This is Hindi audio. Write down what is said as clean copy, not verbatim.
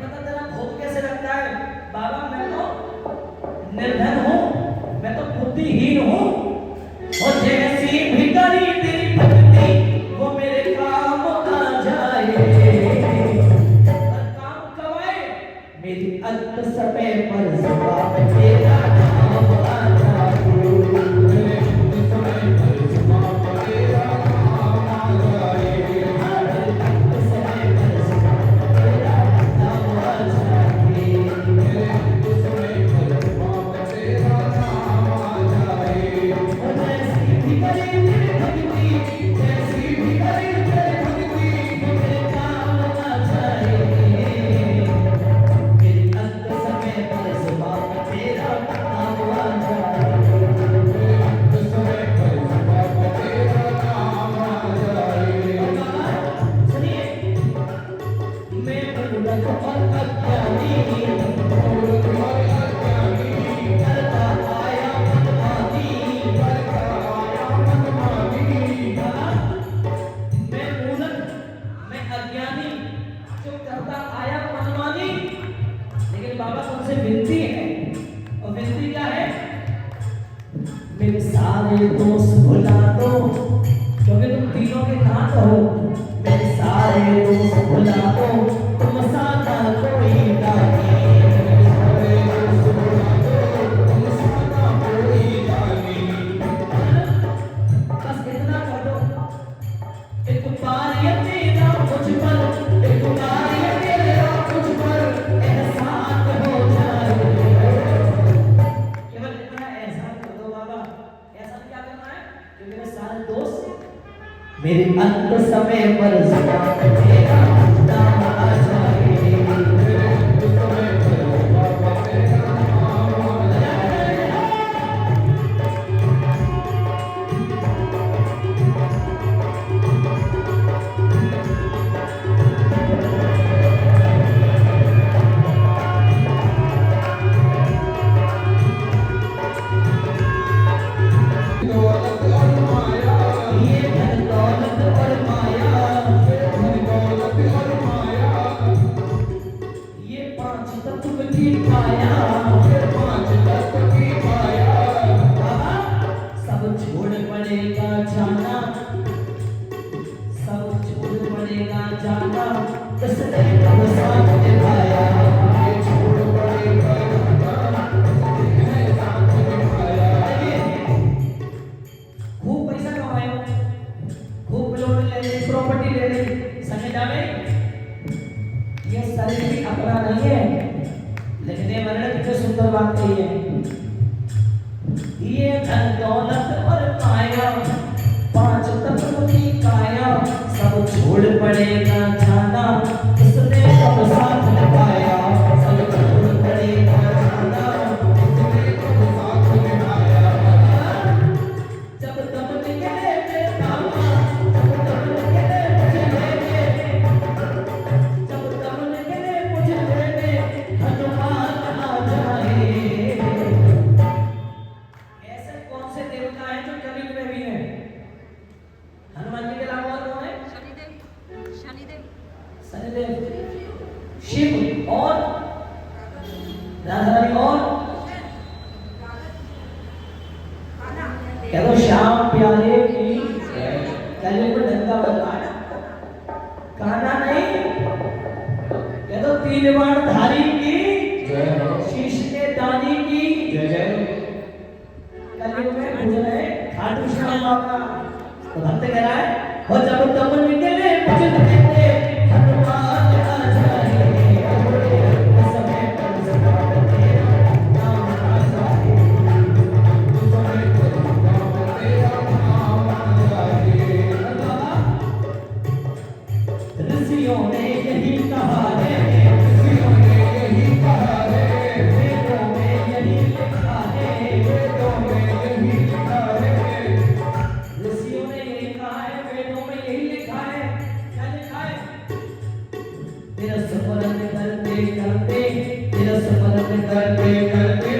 पता तेरा भोग कैसे लगता है? बाबा मैं तो निर्धन हूँ, मैं तो बुद्धिहीन हूँ, और जैसी भिखारी तेरी भक्ति वो मेरे काम आ जाए। और काम कब आए? मेरी अंत समय पर जवाब तेरा नाम आ जाए। बाबा तुमसे विनती है, और विनती क्या है? मेरे सारे दोस्त भुला दो, क्योंकि तुम तीनों के नाथ हो। मेरे सारे दोस्त भुला दो, तुम साथ कोई नहीं। बस इतना कर दो, एक बार ये तेरा मुझ पर, एक बार ये तेरा मुझ पर एहसान हो जाए। केवल इतना एहसान कर दो बाबा। एहसान क्या करना है? कि मेरे सारे दोस्त मेरे अंत समय पर ज़बान तेरा नाम आ जाए। प्रॉपर्टी ले ली, संजय जावे, ये शरीर भी अपना नहीं है, लेकिन ये वर्णन कितने सुंदर बात कही है। ये धन दौलत और माया, पांच तत्व की काया, सब छोड़ पड़ेगा जाना, इसने कब साथ निभाया। सब छोड़ पड़ेगा जाना, इसने कब साथ निभाया। जब तब निकले मेरे नामा, जब तब निकले मुझे लेने, जब तब निकले मुझे लेने, हनुमान आ जाए। ऐसे कौन से देवता हैं जो कलयुग में भी हैं? हनुमान जी के अलावा और कौन है? शनिदेव, शनिदेव, शनिदेव, शिव और राधा रानी और कह दो श्याम प्यारे की कलयुग में डंका बज रहा है। कान्हा नहीं, कह दो तीन बाण धारी की शीश के दानी की जय। कलयुग में पूज रहे खाटू श्याम बाबा। तो भक्त कह रहा है, हो जब तब निकले मुझे लेने, हनुमान आ जाए। समय पर ज़बान तेरा नाम आ जाए। समय पर ज़बान तेरा नाम आ जाए। ऋषियों ने यही कहा है, ऋषियों ने यही कहा है, वेदों में यही लिखा है, वेदों में यही लिखा है। ऋषियों ने यही कहा है, वेदों में यही लिखा है। क्या लिखा है? तेरा स्मरण करते करते, तेरा स्मरण करते करते